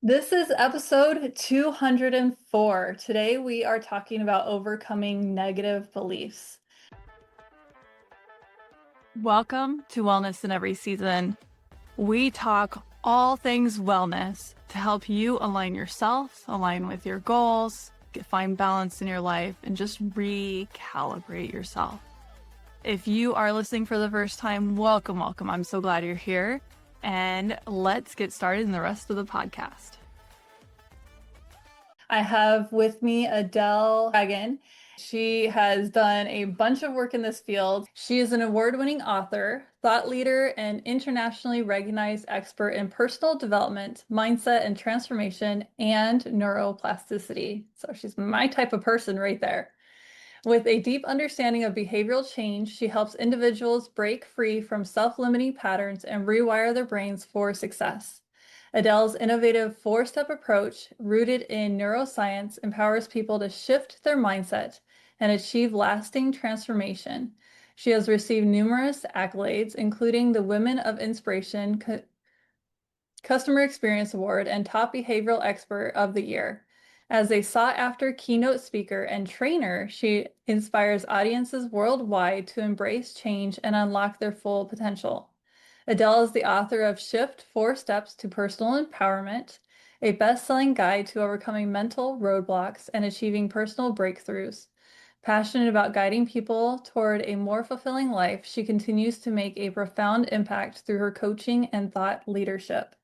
This is episode 204. Today we are talking about overcoming negative beliefs. Welcome to Wellness in Every Season. We talk all things wellness to help you align yourself, align with your goals, find balance in your life, and just recalibrate yourself. If you are listening for the first time, welcome. I'm so glad you're here. And let's get started in the rest of the podcast. I have with me Adele Dragon. She has done a bunch of work in this field. She is an award-winning author, thought leader, and internationally recognized expert in personal development, mindset and transformation, and neuroplasticity. So she's my type of person right there. With a deep understanding of behavioral change, she helps individuals break free from self-limiting patterns and rewire their brains for success. Adele's innovative four-step approach, rooted in neuroscience, empowers people to shift their mindset and achieve lasting transformation. She has received numerous accolades, including the Women of Inspiration Customer Experience Award and Top Behavioral Expert of the Year. As a sought-after keynote speaker and trainer, she inspires audiences worldwide to embrace change and unlock their full potential. Adele is the author of Shift: 4 Steps to Personal Empowerment, a best-selling guide to overcoming mental roadblocks and achieving personal breakthroughs. Passionate about guiding people toward a more fulfilling life, she continues to make a profound impact through her coaching and thought leadership.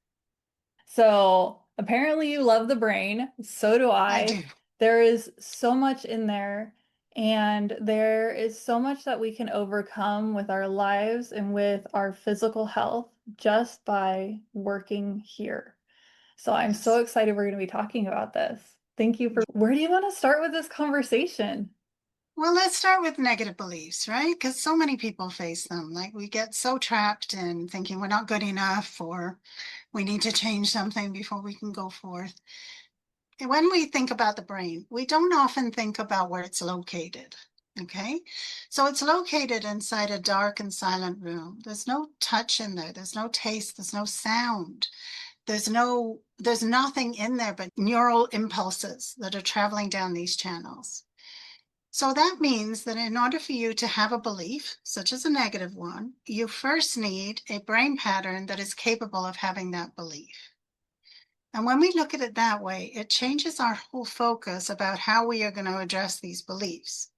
So apparently you love the brain. So do I do. I. There is so much in there, and there is so much that we can overcome with our lives and with our physical health just by working here. So I'm so Yes. excited we're going to be talking about this. Thank you for, where do you want to start with this conversation? Well, let's start with negative beliefs, right? Because so many people face them. Like we get so trapped in thinking we're not good enough or we need to change something before we can go forth. And when we think about the brain, we don't often think about where it's located. Okay. So it's located inside a dark and silent room. There's no touch in there. There's no taste. There's no sound. There's nothing in there but neural impulses that are traveling down these channels. So that means that in order for you to have a belief, such as a negative one, you first need a brain pattern that is capable of having that belief. And when we look at it that way, it changes our whole focus about how we are going to address these beliefs.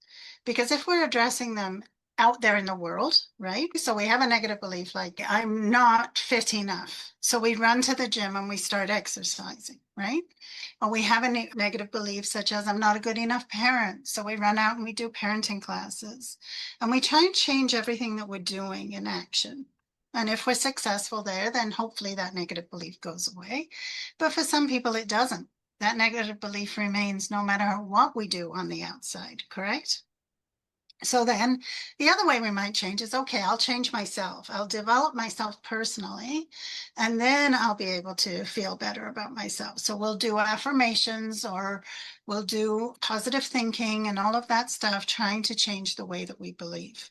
Because if we're addressing them out there in the world, right? So we have a negative belief like, I'm not fit enough. So we run to the gym and we start exercising, right? Or we have a negative belief such as, I'm not a good enough parent. So we run out and we do parenting classes. And we try and change everything that we're doing in action. And if we're successful there, then hopefully that negative belief goes away. But for some people, it doesn't. That negative belief remains no matter what we do on the outside, correct? So then the other way we might change is, okay, I'll change myself. I'll develop myself personally, and then I'll be able to feel better about myself. So we'll do affirmations or we'll do positive thinking and all of that stuff, trying to change the way that we believe.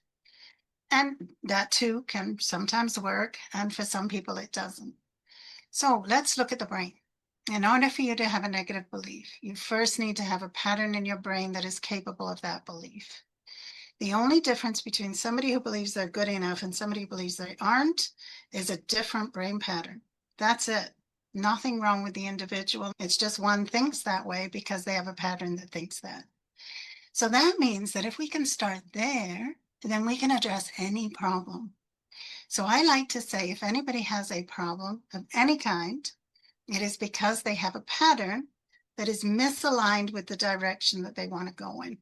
And that too can sometimes work. And for some people, it doesn't. So let's look at the brain. In order for you to have a negative belief, you first need to have a pattern in your brain that is capable of that belief. The only difference between somebody who believes they're good enough and somebody who believes they aren't is a different brain pattern. That's it. Nothing wrong with the individual. It's just one thinks that way because they have a pattern that thinks that. So that means that if we can start there, then we can address any problem. So I like to say, if anybody has a problem of any kind, it is because they have a pattern that is misaligned with the direction that they want to go in.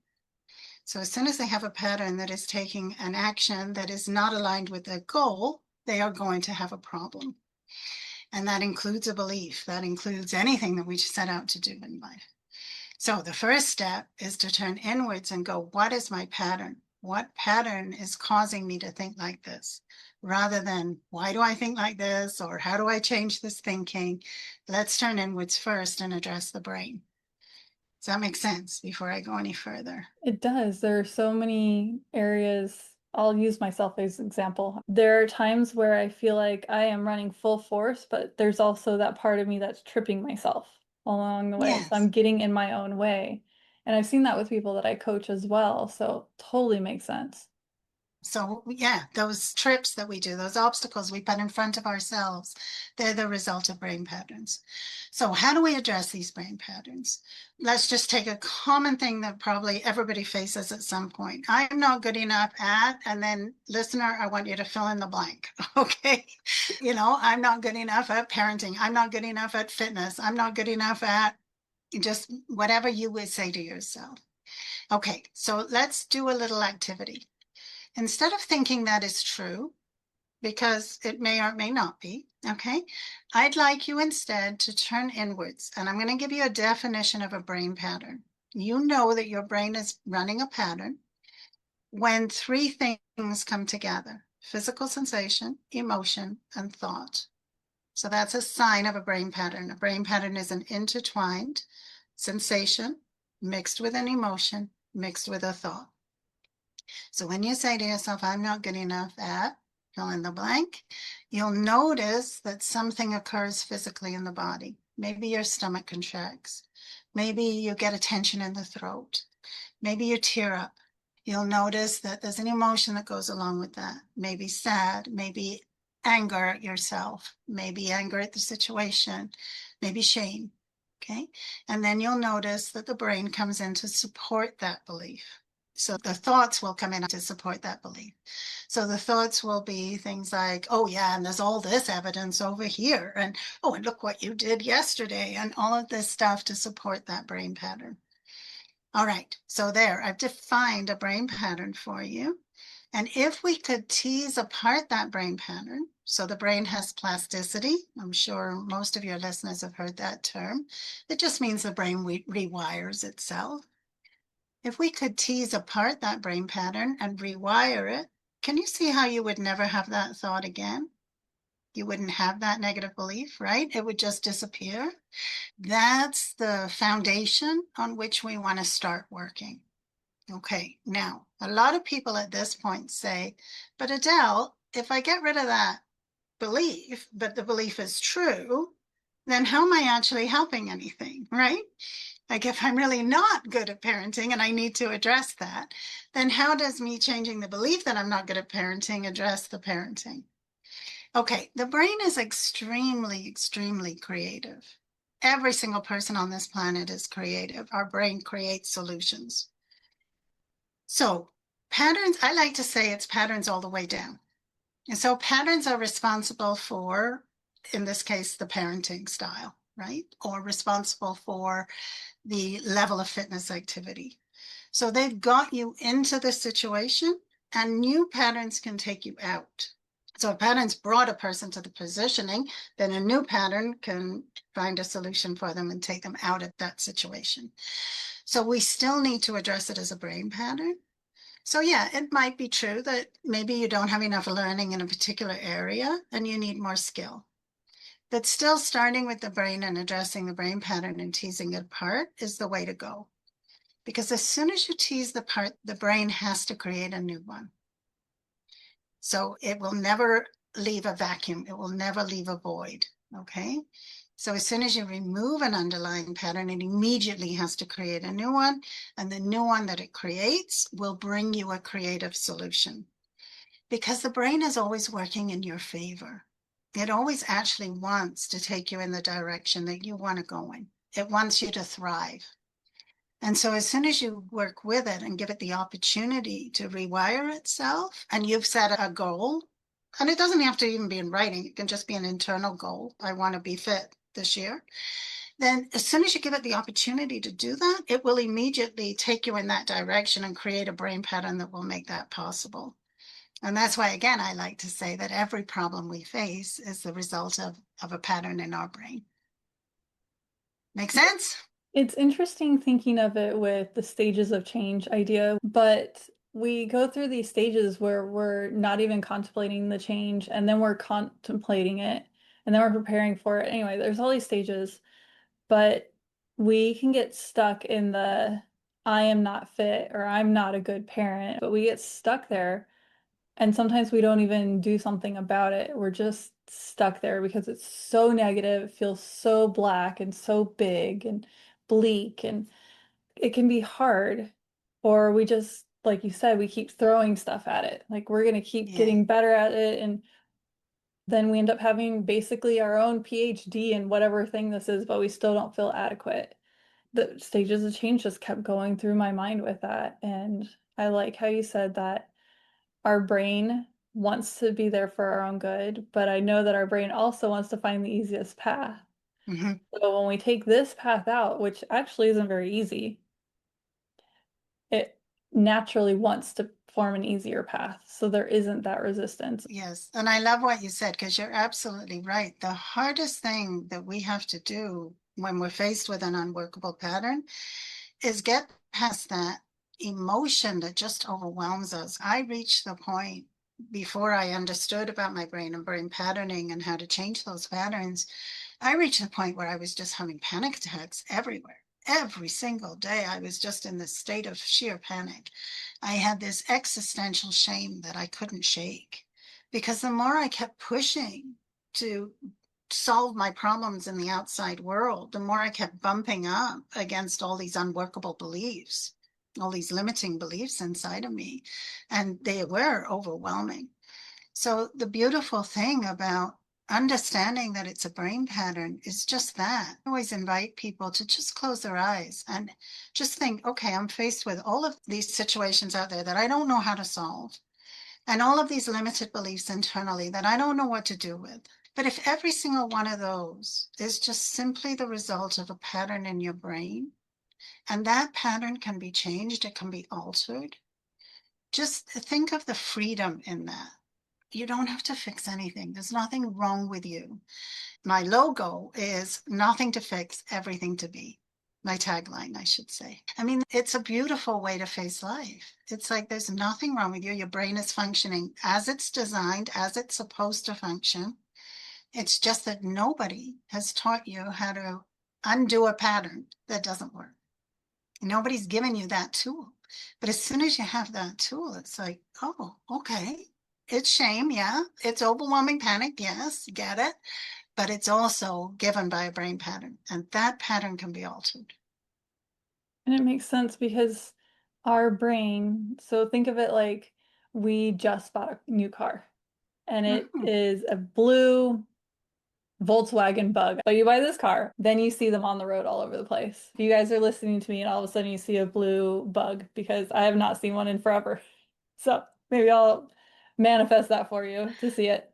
So as soon as they have a pattern that is taking an action that is not aligned with their goal, they are going to have a problem. And that includes a belief. That includes anything that we set out to do in life. So the first step is to turn inwards and go, what is my pattern? What pattern is causing me to think like this? Rather than, why do I think like this? Or how do I change this thinking? Let's turn inwards first and address the brain. Does that make sense before I go any further? It does. There are so many areas I'll use myself as an example. There are times where I feel like I am running full force, but there's also that part of me that's tripping myself along the way. So Yes. I'm getting in my own way. And I've seen that with people that I coach as well. So totally makes sense. So yeah, those trips that we do, those obstacles we put in front of ourselves, they're the result of brain patterns. So how do we address these brain patterns? Let's just take a common thing that probably everybody faces at some point. I'm not good enough at, and then listener, I want you to fill in the blank. Okay. I'm not good enough at parenting. I'm not good enough at fitness. I'm not good enough at just whatever you would say to yourself. Okay. So let's do a little activity. Instead of thinking that is true, because it may or may not be, okay, I'd like you instead to turn inwards. And I'm going to give you a definition of a brain pattern. You know that your brain is running a pattern when three things come together: physical sensation, emotion, and thought. So that's a sign of a brain pattern. A brain pattern is an intertwined sensation mixed with an emotion, mixed with a thought. So when you say to yourself, I'm not good enough at fill in the blank, you'll notice that something occurs physically in the body. Maybe your stomach contracts. Maybe you get a tension in the throat. Maybe you tear up. You'll notice that there's an emotion that goes along with that. Maybe sad, maybe anger at yourself, maybe anger at the situation, maybe shame. Okay. And then you'll notice that the brain comes in to support that belief. So the thoughts will come in to support that belief. So the thoughts will be things like, oh, yeah, and there's all this evidence over here. And oh, and look what you did yesterday, and all of this stuff to support that brain pattern. All right. So there, I've defined a brain pattern for you. And if we could tease apart that brain pattern, so the brain has plasticity. I'm sure most of your listeners have heard that term. It just means the brain rewires itself. If we could tease apart that brain pattern and rewire it, can you see how you would never have that thought again? You wouldn't have that negative belief, right? It would just disappear. That's the foundation on which we want to start working. Okay, now, a lot of people at this point say, but Adele, if I get rid of that belief, but the belief is true, then how am I actually helping anything, right? Like if I'm really not good at parenting and I need to address that, then how does me changing the belief that I'm not good at parenting address the parenting? Okay, the brain is extremely, extremely creative. Every single person on this planet is creative. Our brain creates solutions. So patterns, I like to say it's patterns all the way down. And so patterns are responsible for, in this case, the parenting style, right? Or responsible for the level of fitness activity. So they've got you into the situation, and new patterns can take you out. So if patterns brought a person to the positioning, then a new pattern can find a solution for them and take them out of that situation. So we still need to address it as a brain pattern. So yeah, it might be true that maybe you don't have enough learning in a particular area and you need more skill. But still starting with the brain and addressing the brain pattern and teasing it apart is the way to go. Because as soon as you tease the part, the brain has to create a new one. So it will never leave a vacuum. It will never leave a void. Okay. So as soon as you remove an underlying pattern, it immediately has to create a new one. And the new one that it creates will bring you a creative solution. Because the brain is always working in your favor. It always actually wants to take you in the direction that you want to go in. It wants you to thrive. And so as soon as you work with it and give it the opportunity to rewire itself, and you've set a goal, and it doesn't have to even be in writing, it can just be an internal goal. I want to be fit this year. Then as soon as you give it the opportunity to do that, it will immediately take you in that direction and create a brain pattern that will make that possible. And that's why, again, I like to say that every problem we face is the result of a pattern in our brain. Make sense? It's interesting thinking of it with the stages of change idea, but we go through these stages where we're not even contemplating the change, and then we're contemplating it, and then we're preparing for it. Anyway, there's all these stages, but we can get stuck in the I am not fit or I'm not a good parent, but we get stuck there And sometimes we don't even do something about it. We're just stuck there because it's so negative, it feels so black and so big and bleak, and it can be hard. Or we just, like you said, we keep throwing stuff at it. Like we're going to keep Yeah. getting better at it. And then we end up having basically our own PhD in whatever thing this is, but we still don't feel adequate. The stages of change just kept going through my mind with that. And I like how you said that our brain wants to be there for our own good, but I know that our brain also wants to find the easiest path. Hmm. So when we take this path out, which actually isn't very easy, it naturally wants to form an easier path. So there isn't that resistance. Yes. And I love what you said because you're absolutely right. The hardest thing that we have to do when we're faced with an unworkable pattern is get past that emotion that just overwhelms us. I reached the point before I understood about my brain and brain patterning and how to change those patterns. I reached the point where I was just having panic attacks everywhere. Every single day, I was just in this state of sheer panic. I had this existential shame that I couldn't shake because the more I kept pushing to solve my problems in the outside world, the more I kept bumping up against all these unworkable beliefs, all these limiting beliefs inside of me. And they were overwhelming. So the beautiful thing about understanding that it's a brain pattern is just that. I always invite people to just close their eyes and just think, okay, I'm faced with all of these situations out there that I don't know how to solve, and all of these limited beliefs internally that I don't know what to do with. But if every single one of those is just simply the result of a pattern in your brain, and that pattern can be changed, it can be altered, just think of the freedom in that. You don't have to fix anything. There's nothing wrong with you. My logo is nothing to fix, everything to be. My tagline, I should say. I mean, it's a beautiful way to face life. It's like there's nothing wrong with you. Your brain is functioning as it's designed, as it's supposed to function. It's just that nobody has taught you how to undo a pattern that doesn't work. Nobody's given you that tool. But as soon as you have that tool, it's like, oh, okay. It's shame, yeah. It's overwhelming panic, yes, get it. But it's also given by a brain pattern, and that pattern can be altered. And it makes sense because our brain, so think of it like we just bought a new car and it Mhm. is a blue Volkswagen Bug. So you buy this car, then you see them on the road all over the place. If you guys are listening to me and all of a sudden you see a blue Bug, because I have not seen one in forever. So maybe I'll manifest that for you to see it.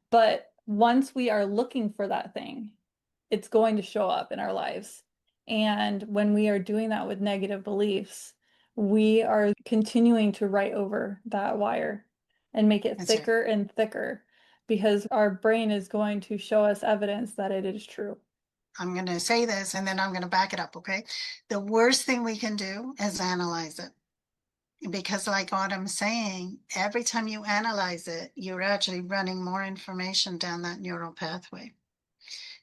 But once we are looking for that thing, it's going to show up in our lives. And when we are doing that with negative beliefs, we are continuing to write over that wire and make it That's right. thicker and thicker because our brain is going to show us evidence that it is true. I'm going to say this and then I'm going to back it up, okay? The worst thing we can do is analyze it. Because, like Autumn's saying, every time you analyze it, you're actually running more information down that neural pathway.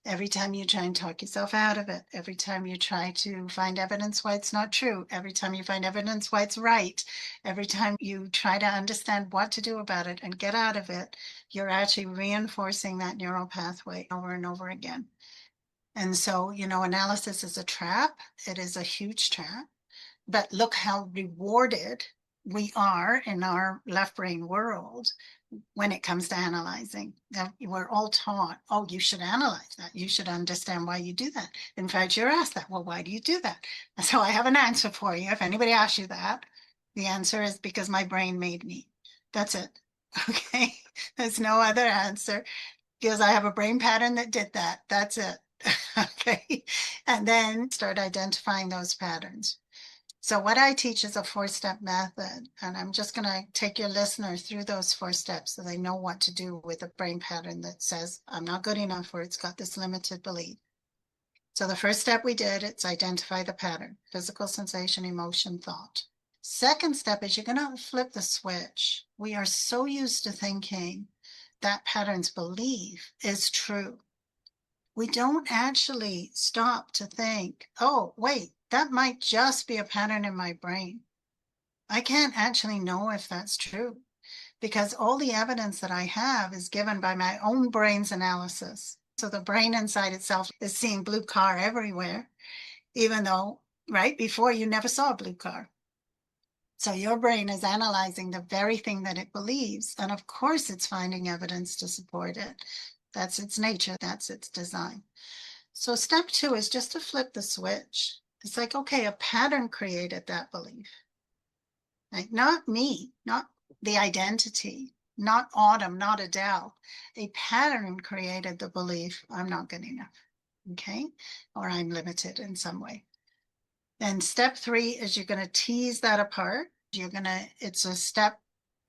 Every time you try and talk yourself out of it, every time you try to find evidence why it's not true, every time you find evidence why it's right, every time you try to understand what to do about it and get out of it, you're actually reinforcing that neural pathway over and over again. And so, analysis is a trap. It is a huge trap. But look how rewarded we are in our left brain world when it comes to analyzing. We're all taught, oh, you should analyze that. You should understand why you do that. In fact, you're asked that. Well, why do you do that? So I have an answer for you. If anybody asks you that, the answer is because my brain made me. That's it. Okay. There's no other answer because I have a brain pattern that did that. That's it. Okay. And then start identifying those patterns. So what I teach is a 4-step method, and I'm just going to take your listeners through those 4 steps so they know what to do with a brain pattern that says, I'm not good enough, or it's got this limited belief. So the first step we did, it's identify the pattern, physical sensation, emotion, thought. Second step is you're going to flip the switch. We are so used to thinking that pattern's belief is true. We don't actually stop to think, oh, wait, that might just be a pattern in my brain. I can't actually know if that's true. because all the evidence that I have is given by my own brain's analysis. So the brain inside itself is seeing blue car everywhere, even though right before you never saw a blue car. So your brain is analyzing the very thing that it believes. And of course, it's finding evidence to support it. That's its nature, that's its design. So step two is just to flip the switch. It's like, okay, a pattern created that belief. Like, not me, not the identity, not Autumn, not Adele. A pattern created the belief I'm not good enough, okay? Or I'm limited in some way. Then step three is you're going to tease that apart. It's a step,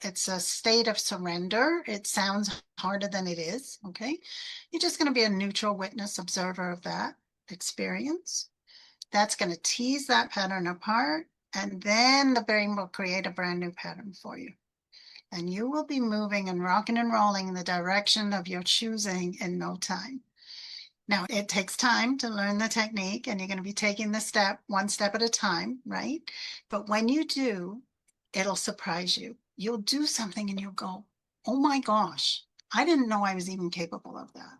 it's a state of surrender. It sounds harder than it is, okay? You're just going to be a neutral witness, observer of that experience. That's going to tease that pattern apart. And then the brain will create a brand new pattern for you. And you will be moving and rocking and rolling in the direction of your choosing in no time. Now, it takes time to learn the technique, and you're going to be taking the step one step at a time, right? But when you do, it'll surprise you. You'll do something and you'll go, oh my gosh, I didn't know I was even capable of that.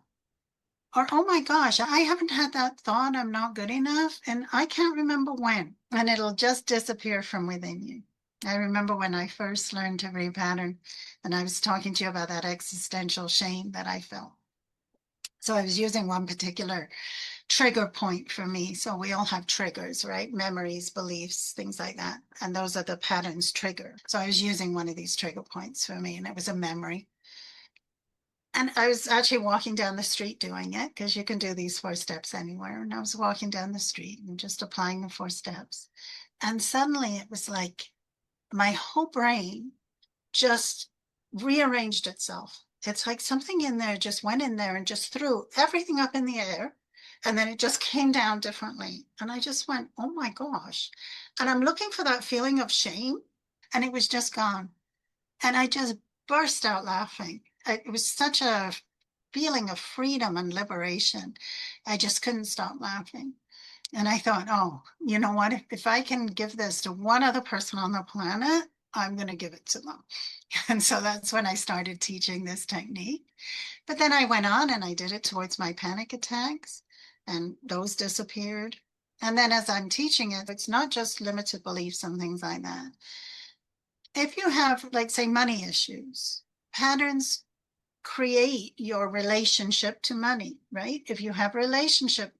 Or, oh my gosh, I haven't had that thought, I'm not good enough, and I can't remember when. And it'll just disappear from within you. I remember when I first learned to repattern, and I was talking to you about that existential shame that I felt. So I was using one particular trigger point for me. So we all have triggers, right? Memories, beliefs, things like that. And those are the patterns trigger. So I was using one of these trigger points for me, and it was a memory. And I was actually walking down the street doing it because you can do these 4 steps anywhere. And I was walking down the street and just applying the 4 steps. And suddenly it was like my whole brain just rearranged itself. It's like something in there just went in there and just threw everything up in the air. And then it just came down differently. And I just went, oh my gosh. And I'm looking for that feeling of shame. And it was just gone. And I just burst out laughing. It was such a feeling of freedom and liberation. I just couldn't stop laughing. And I thought, oh, you know what? If I can give this to one other person on the planet, I'm going to give it to them. And so that's when I started teaching this technique. But then I went on and I did it towards my panic attacks, and those disappeared. And then as I'm teaching it, it's not just limited beliefs and things like that. If you have, like, say, money issues, patterns create your relationship to money, right? If you have relationship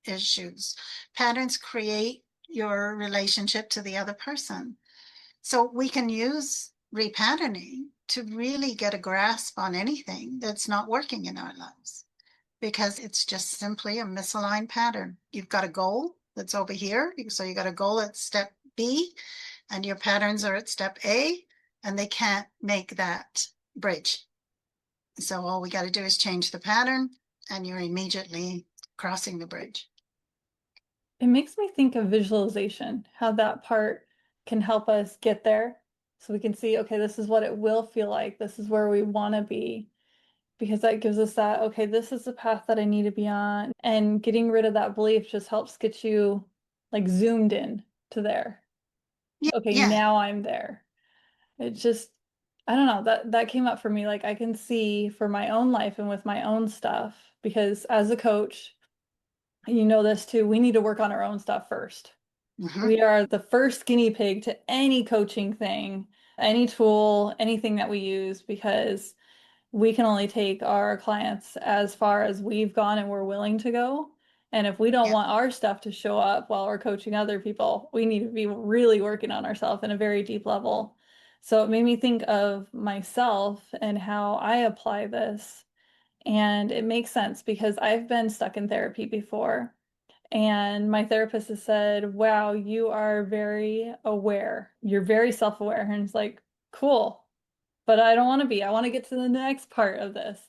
issues, patterns create your relationship to the other person. So we can use repatterning to really get a grasp on anything that's not working in our lives, because it's just simply a misaligned pattern. You've got a goal that's over here. So you got a goal at step B, and your patterns are at step A, and they can't make that bridge. So all we got to do is change the pattern, and you're immediately crossing the bridge. It makes me think of visualization, how that part can help us get there. So we can see, okay, this is what it will feel like. This is where we want to be. Because that gives us that, okay, this is the path that I need to be on. And getting rid of that belief just helps get you like zoomed in to there. Okay, Yeah. now I'm there. It just, I don't know, that came up for me. Like I can see for my own life and with my own stuff, because as a coach, you know this too, we need to work on our own stuff first. Mm-hmm. We are the first guinea pig to any coaching thing, any tool, anything that we use, because we can only take our clients as far as we've gone and we're willing to go. And if we don't Yeah. want our stuff to show up while we're coaching other people, we need to be really working on ourselves in a very deep level. So it made me think of myself and how I apply this. And it makes sense because I've been stuck in therapy before. And my therapist has said, wow, you are very aware. You're very self-aware. And it's like, cool, but I don't want to be. I want to get to the next part of this.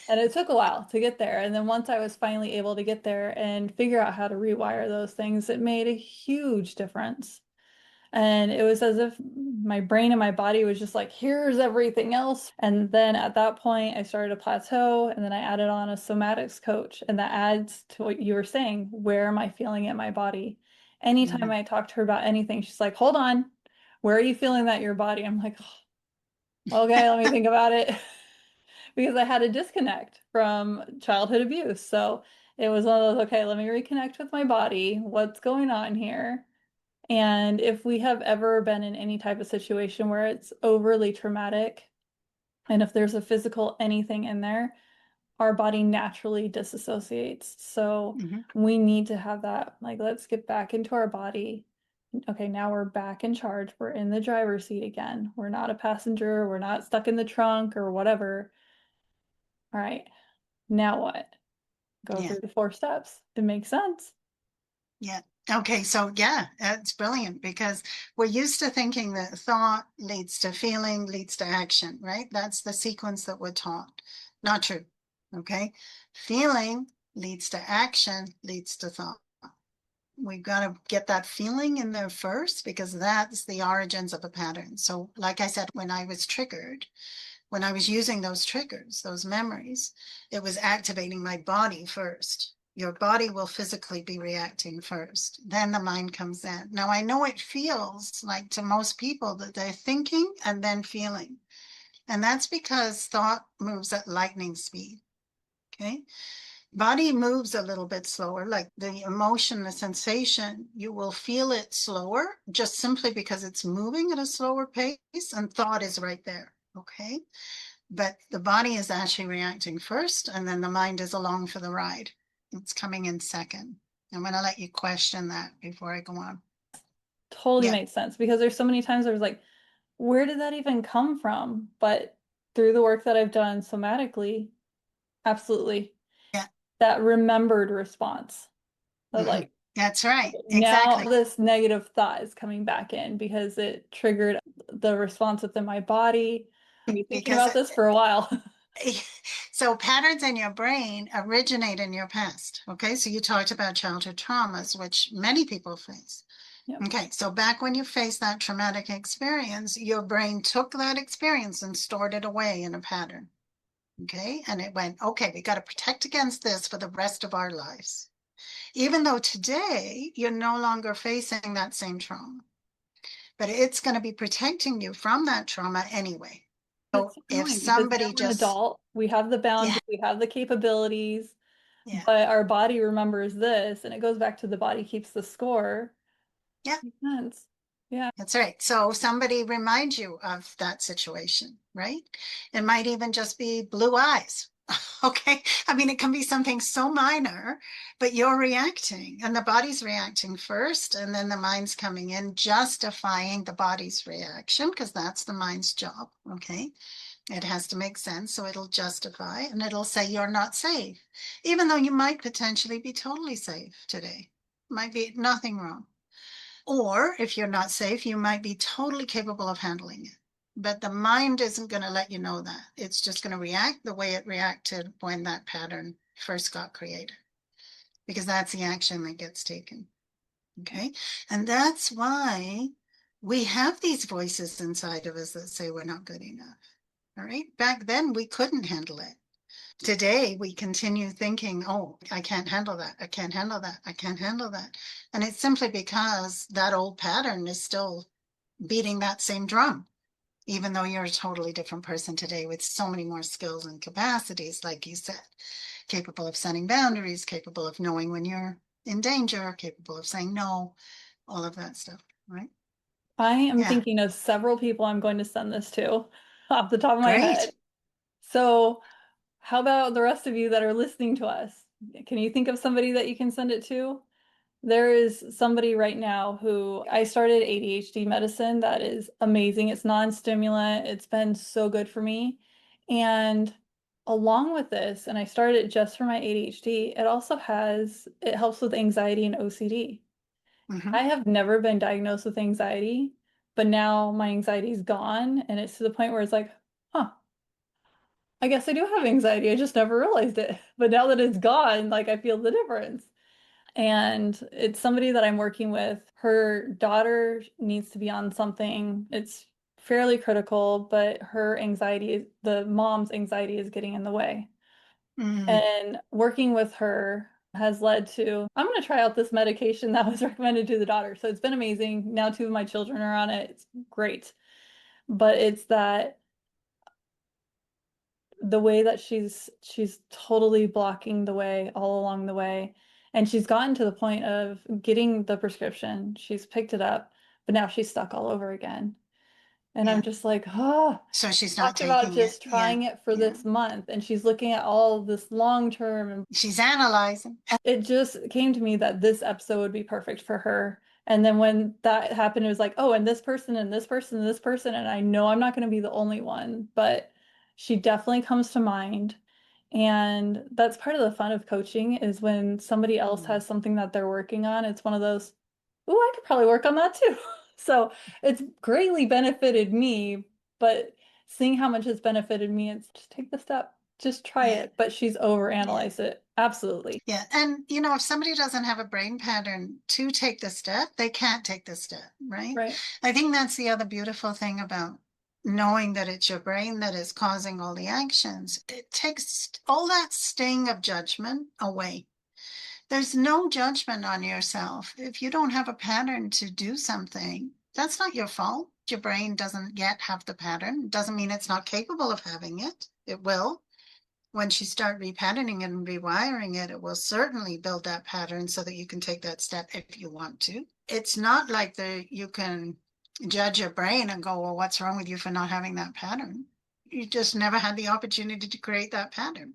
And it took a while to get there. And then once I was finally able to get there and figure out how to rewire those things, it made a huge difference. And it was as if my brain and my body was just like, here's everything else. And then at that point, I started a plateau, and then I added on a somatics coach. And that adds to what you were saying. Where am I feeling it in my body? Anytime Mhm. I talk to her about anything, she's like, hold on, where are you feeling that in your body? I'm like, oh. Okay, let me think about it. Because I had a disconnect from childhood abuse. So it was one of those, okay, let me reconnect with my body. What's going on here? And if we have ever been in any type of situation where it's overly traumatic, and if there's a physical anything in there, our body naturally disassociates. So Mhm. we need to have that, like, let's get back into our body. Okay, now we're back in charge. We're in the driver's seat again. We're not a passenger. We're not stuck in the trunk or whatever. All right, now what? Go Yeah. through the 4 steps. It makes sense. Yeah. Okay. So yeah, that's brilliant because we're used to thinking that thought leads to feeling, leads to action, right? That's the sequence that we're taught. Not true. Okay. Feeling leads to action, leads to thought. We've got to get that feeling in there first because that's the origins of a pattern. So, like I said, when I was triggered, when I was using those triggers, those memories, it was activating my body first. Your body will physically be reacting first. Then the mind comes in. Now, I know it feels like to most people that they're thinking and then feeling. And that's because thought moves at lightning speed. Okay. Body moves a little bit slower, like the emotion, the sensation, you will feel it slower just simply because it's moving at a slower pace and thought is right there. Okay. But the body is actually reacting first, and then the mind is along for the ride. It's coming in second. I'm going to let you question that before I go on. Totally Yeah, makes sense because there's so many times I was like, where did that even come from? But through the work that I've done somatically, absolutely. yeah. That remembered response of Mhm. like, That's right. now Exactly. this negative thought is coming back in because it triggered the response within my body. I've been thinking Because about this for a while. so patterns in your brain originate in your past. Okay, so you talked about childhood traumas, which many people face. Yep. Okay, so back when you faced that traumatic experience, your brain took that experience and stored it away in a pattern. Okay, and it went, okay, we got to protect against this for the rest of our lives. Even though today you're no longer facing that same trauma, but it's going to be protecting you from that trauma anyway. It's So so if annoying because now somebody we're an just, adult, we have the yeah, boundaries, we have the capabilities, yeah, but our body remembers this and it goes back to the body keeps the score. yeah, Makes sense. Yeah. that's right. So somebody reminds you of that situation, right? It might even just be blue eyes. Okay. I mean, it can be something so minor, but you're reacting and the body's reacting first, and then the mind's coming in, justifying the body's reaction because that's the mind's job. Okay. It has to make sense. So it'll justify and it'll say you're not safe, even though you might potentially be totally safe today. Might be nothing wrong. Or if you're not safe, you might be totally capable of handling it. But the mind isn't going to let you know that. It's just going to react the way it reacted when that pattern first got created, because that's the action that gets taken. Okay. And that's why we have these voices inside of us that say we're not good enough. All right. Back then, we couldn't handle it. Today, we continue thinking, oh, I can't handle that. I can't handle that. I can't handle that. And it's simply because that old pattern is still beating that same drum, even though you're a totally different person today with so many more skills and capacities, like you said, capable of setting boundaries, capable of knowing when you're in danger, capable of saying no, all of that stuff, right? I am Yeah, thinking of several people I'm going to send this to off the top of my head. great. So, how about the rest of you that are listening to us? Can you think of somebody that you can send it to? There is somebody right now who I started ADHD medicine that is amazing. It's non-stimulant. It's been so good for me. And along with this, and I started it just for my ADHD, it helps with anxiety and OCD. I Hmm. have never been diagnosed with anxiety, but now my anxiety is gone and it's to the point where it's like, huh, I guess I do have anxiety. I just never realized it. But now that it's gone, like I feel the difference. And it's somebody that I'm working with. Her daughter needs to be on something. It's fairly critical, but the mom's anxiety is getting in the way. Mm. And working with her has led to, I'm going to try out this medication that was recommended to the daughter. So it's been amazing. Now 2 of my children are on it. It's great. But it's that the way that she's totally blocking the way all along the way. And she's gotten to the point of getting the prescription. She's picked it up, but now she's stuck all over again. And I'm Yeah. just like, oh, So she's not talked about taking it. just Yeah. trying it for Yeah. this month. And she's looking at all this long term. And She's analyzing. it just came to me that this episode would be perfect for her. And then when that happened, it was like, oh, and this person and this person and this person. And I know I'm not going to be the only one, but she definitely comes to mind. And that's part of the fun of coaching is when somebody else Mm. has something that they're working on, it's one of those, oh, I could probably work on that too. So it's greatly benefited me, but seeing how much it's benefited me, it's just take the step, just try Yeah. it. But she's Yeah. overanalyzed it. Absolutely. Yeah. And, you know, if somebody doesn't have a brain pattern to take the step, they can't take the step, right? Right. I think that's the other beautiful thing about knowing that it's your brain that is causing all the actions. It takes all that sting of judgment away. There's no judgment on yourself. If you don't have a pattern to do something, that's not your fault. Your brain doesn't yet have the pattern. It doesn't mean it's not capable of having it. It will. Once you start repatterning and rewiring it, it will certainly build that pattern so that you can take that step if you want to. It's not like you can judge your brain and go, well, what's wrong with you for not having that pattern? You just never had the opportunity to create that pattern.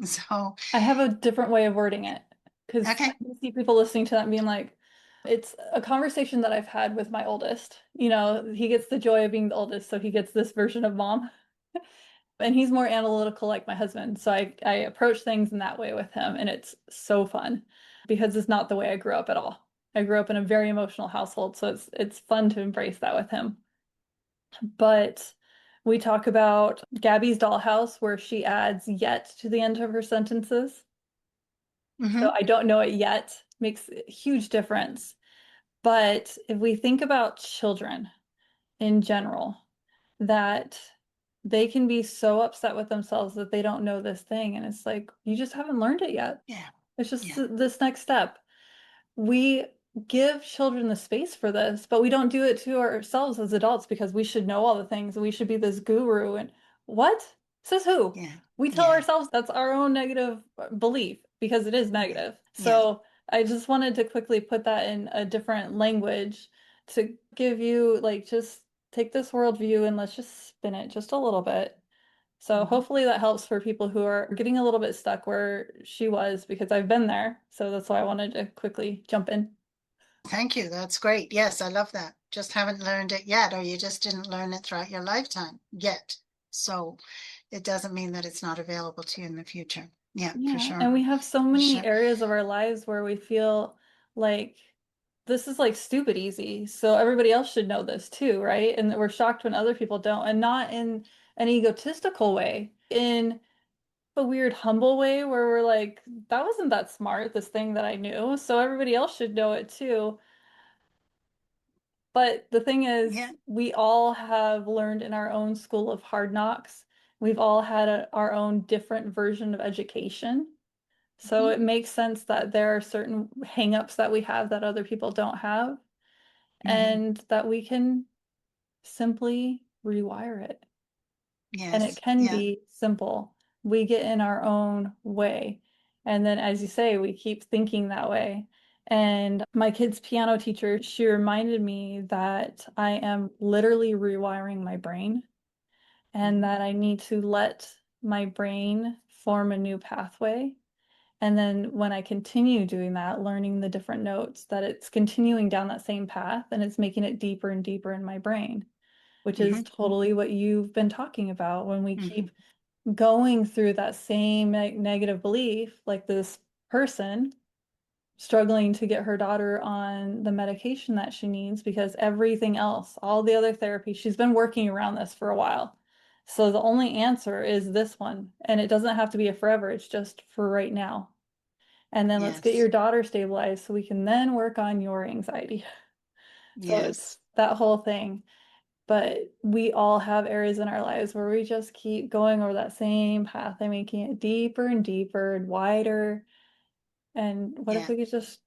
So, I have a different way of wording it because I okay. can see people listening to that and being like, it's a conversation that I've had with my oldest. You know, he gets the joy of being the oldest, so he gets this version of mom. And he's more analytical like my husband. So I approach things in that way with him, and it's so fun because it's not the way I grew up at all. I grew up in a very emotional household, so it's fun to embrace that with him. But we talk about Gabby's dollhouse where she adds yet to the end of her sentences. So Mm-hmm. I don't know it yet makes a huge difference. But if we think about children in general, that they can be so upset with themselves that they don't know this thing. And it's like, you just haven't learned it yet. Yeah. It's just Yeah. this next step. We give children the space for this, but we don't do it to ourselves as adults because we should know all the things. We should be this guru. And what? Says who? Yeah. We tell Yeah. ourselves that's our own negative belief because it is Yeah. negative. Yeah. So I just wanted to quickly put that in a different language to give you like just take this worldview and let's just spin it just a little bit. So Mm-hmm. hopefully that helps for people who are getting a little bit stuck where she was because I've been there. So that's why I wanted to quickly jump in. Thank you. That's great. Yes, I love that. Just haven't learned it yet, or you just didn't learn it throughout your lifetime yet. So it doesn't mean that it's not available to you in the future. Yeah, for Yeah, sure. and we have so For many sure. areas of our lives where we feel like this is like stupid easy. So everybody else should know this too, right? And we're shocked when other people don't, and not in an egotistical way, in a weird humble way where we're like, that wasn't that smart, this thing that I knew. So everybody else should know it too. But the thing Yeah. is, we all have learned in our own school of hard knocks. We've all had our own different version of education. So Mhm. it makes sense that there are certain hangups that we have that other people don't have, Mhm. and that we can simply rewire it. And it Yes. can Yeah. be simple. We get in our own way. And then, as you say, we keep thinking that way. And my kid's piano teacher, she reminded me that I am literally rewiring my brain and Mhm. that I need to let my brain form a new pathway. And then when I continue doing that, learning the different notes, that it's continuing down that same path and it's making it deeper and deeper in my brain, which is Mhm. totally what you've been talking about when we keep Mhm. going through that same negative belief, like this person struggling to get her daughter on the medication that she needs because everything else, all the other therapy, she's been working around this for a while. So the only answer is this one, and it doesn't have to be a forever, it's just for right now. And then let's get Yes. your daughter stabilized so we can then work on your anxiety. So it's Yes. that whole thing. But we all have areas in our lives where we just keep going over that same path and making it deeper and deeper and wider. And what if Yeah. we could just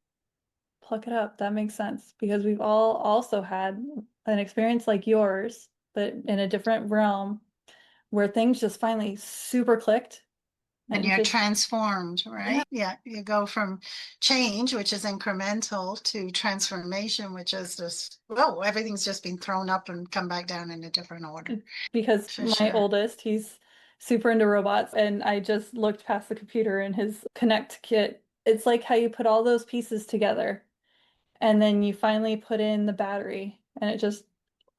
pluck it up? That makes sense because we've all also had an experience like yours, but in a different realm where things just finally super clicked And and you're just, transformed, yeah, right? Yeah, you go from change, which is incremental, to transformation, which is just, whoa, everything's just been thrown up and come back down in a different order, because for my sure. oldest, he's super into robots, and I just looked past the computer and his Connect kit. It's like how you put all those pieces together and then you finally put in the battery and it just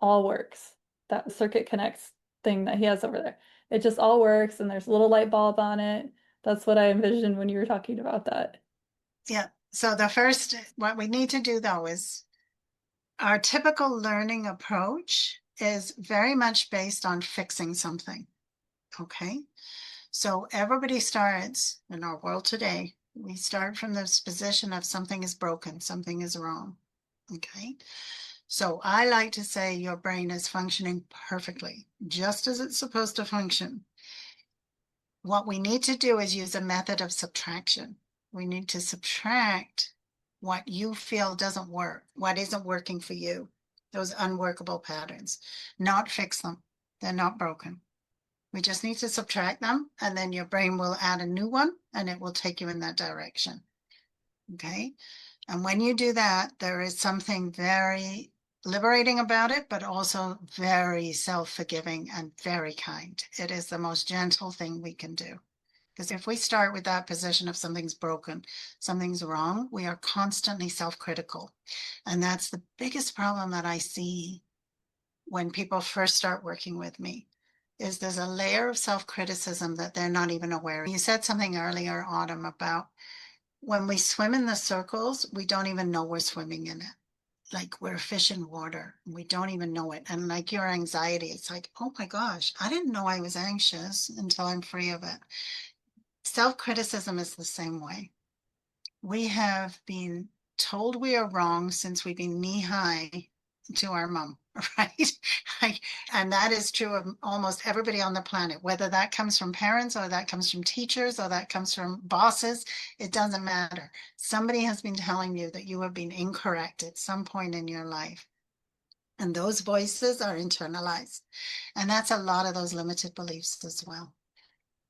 all works. That circuit connects thing that he has over there. It just all works and there's a little light bulb on it. That's what I envisioned when you were talking about that. Yeah. So the first, what we need to do though is our typical learning approach is very much based on fixing something. Okay. So everybody starts in our world today. We start from this position of something is broken, something is wrong. Okay. So I like to say your brain is functioning perfectly, just as it's supposed to function. What we need to do is use a method of subtraction. We need to subtract what you feel doesn't work, what isn't working for you, those unworkable patterns, not fix them. They're not broken. We just need to subtract them, and then your brain will add a new one and it will take you in that direction. Okay. And when you do that, there is something very liberating about it, but also very self-forgiving and very kind. It is the most gentle thing we can do. Because if we start with that position of something's broken, something's wrong, we are constantly self-critical. And that's the biggest problem that I see when people first start working with me, is there's a layer of self-criticism that they're not even aware. You said something earlier, Autumn, about when we swim in the circles, we don't even know we're swimming in it. Like we're fish in water. We don't even know it. And like your anxiety, it's like, oh my gosh, I didn't know I was anxious until I'm free of it. Self-criticism is the same way. We have been told we are wrong since we've been knee high to our mom, right? And that is true of almost everybody on the planet, whether that comes from parents or that comes from teachers or that comes from bosses, it doesn't matter. Somebody has been telling you that you have been incorrect at some point in your life. And those voices are internalized. And that's a lot of those limited beliefs as well.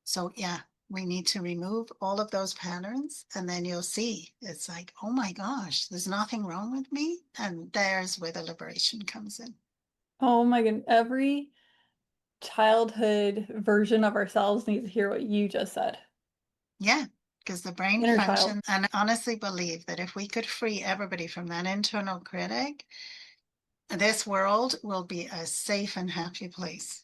So yeah, we need to remove all of those patterns and then you'll see it's like, oh my gosh, there's nothing wrong with me. And there's where the liberation comes in. Oh my goodness. Every childhood version of ourselves needs to hear what you just said. Yeah, because the brain Inner child. functions. And I honestly believe that if we could free everybody from that internal critic, this world will be a safe and happy place,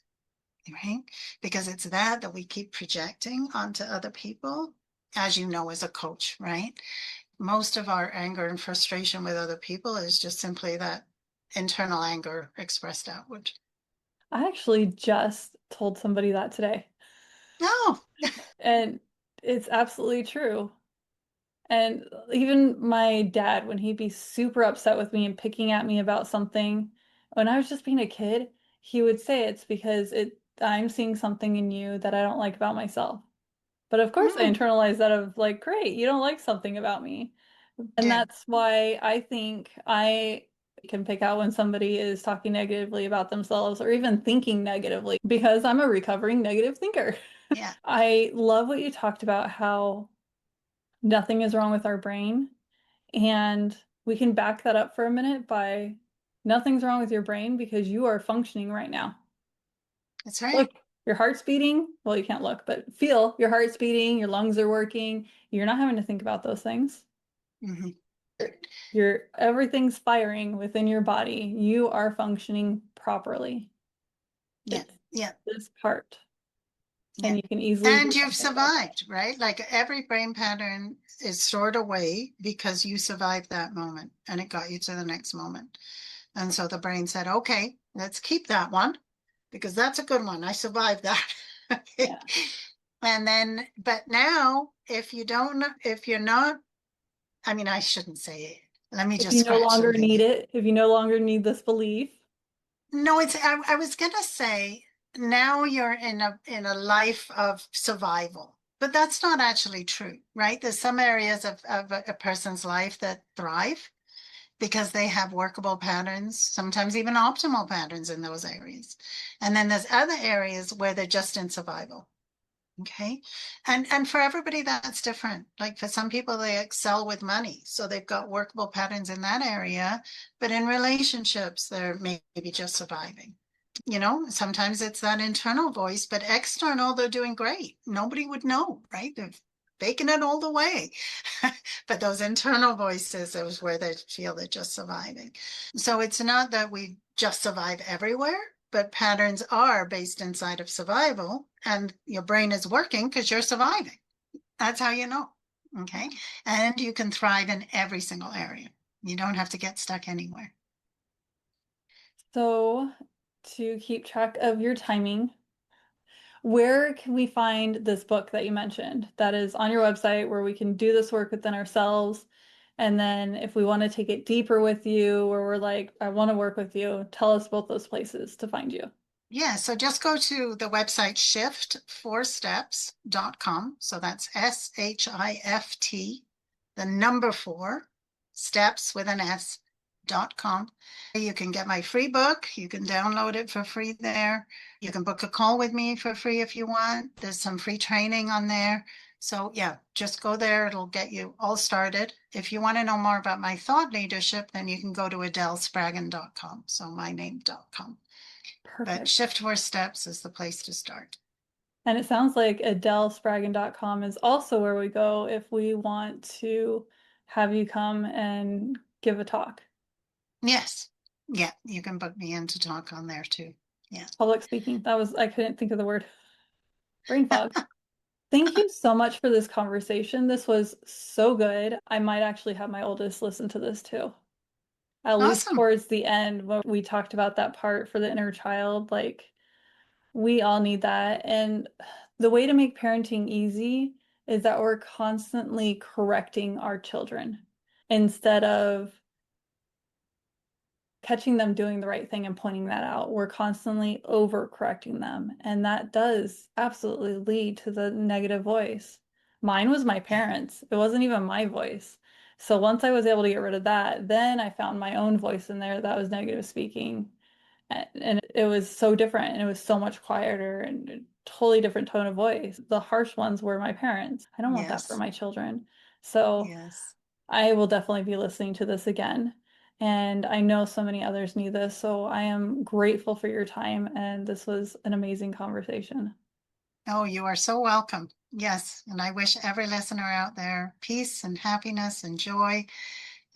right? Because it's that we keep projecting onto other people, as you know, as a coach, right? Most of our anger and frustration with other people is just simply that internal anger expressed outward. I actually just told somebody that today, No. and it's absolutely true. And even my dad, when he'd be super upset with me and picking at me about something, when I was just being a kid, he would say it's because I'm seeing something in you that I don't like about myself. But of course, I Mm, internalize that of like, great, you don't like something about me. And do. that's why I think I can pick out when somebody is talking negatively about themselves or even thinking negatively because I'm a recovering negative thinker. Yeah, I love what you talked about how nothing is wrong with our brain. And we can back that up for a minute by nothing's wrong with your brain because you are functioning right now. that's right. Look, your heart's beating. Well, you can't look, but feel your heart's beating, your lungs are working. You're not having to think about those things. Hmm. Everything's firing within your body. You are functioning properly. Yeah, It's yeah, this part, yeah. and you can easily do And you've something about that. survived, right? Like every brain pattern is stored away because you survived that moment and it got you to the next moment. And so the brain said, okay, let's keep that one because that's a good one. I survived that. Okay. Yeah. And then, but now, if you don't, if you're not, I mean, I shouldn't say it. Let me If just you no scratch longer something. need it, if you no longer need this belief, No, I was gonna say now you're in a life of survival, but that's not actually true, right? There's some areas of a person's life that thrive, because they have workable patterns, sometimes even optimal patterns in those areas. And then there's other areas where they're just in survival. Okay. And for everybody that's different. Like for some people they excel with money, so they've got workable patterns in that area, but in relationships they're maybe just surviving. Sometimes it's that internal voice, but external they're doing great. Nobody would know, right? They're faking it all the way. But those internal voices is where they feel they're just surviving. So it's not that we just survive everywhere, but patterns are based inside of survival, and your brain is working because you're surviving. That's how you know. Okay. And you can thrive in every single area. You don't have to get stuck anywhere. So, to keep track of your timing, where can we find this book that you mentioned that is on your website where we can do this work within ourselves? And then if we want to take it deeper with you, where we're like, I want to work with you, tell us both those places to find you. Yeah, so just go to the website shift4steps.com. So that's SHIFT, the number 4, steps with an S.com. You can get my free book. You can download it for free there. You can book a call with me for free if you want. There's some free training on there. So yeah, just go there. It'll get you all started. If you want to know more about my thought leadership, then you can go to adelspragan.com. So myname.com. But Perfect. Shift 4 Steps is the place to start. And it sounds like adelspragan.com is also where we go if we want to have you come and give a talk. Yes. Yeah, you can book me in to talk on there too. Yeah. Public speaking. I couldn't think of the word. Brain fog. Thank you so much for this conversation. This was so good. I might actually have my oldest listen to this too. At least Awesome. towards the end when we talked about that part for the inner child, like we all need that. And the way to make parenting easy is that we're constantly correcting our children instead of catching them doing the right thing and pointing that out. We're constantly overcorrecting them. And that does absolutely lead to the negative voice. Mine was my Yeah. parents. It wasn't even my voice. So once I was able to get rid of that, then I found my own voice in there that was negative speaking. And it was so different and it was so much quieter and a totally different tone of voice. The harsh ones were my parents. I don't want that for Yes. my children. So Yes. I will definitely be listening to this again. And I know so many others need this. So I am grateful for your time. And this was an amazing conversation. Oh, you are so welcome. Yes. And I wish every listener out there peace and happiness and joy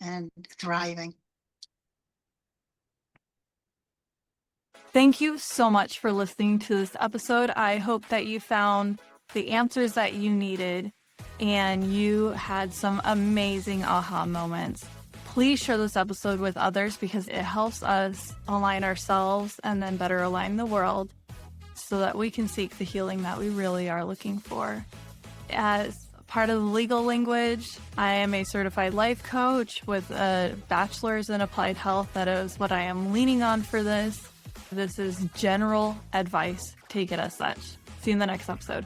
and thriving. Thank you so much for listening to this episode. I hope that you found the answers that you needed and you had some amazing aha moments. Please share this episode with others because it helps us align ourselves and then better align the world so that we can seek the healing that we really are looking for. As part of the legal language, I am a certified life coach with a bachelor's in applied health. That is what I am leaning on for this. This is general advice. Take it as such. See you in the next episode.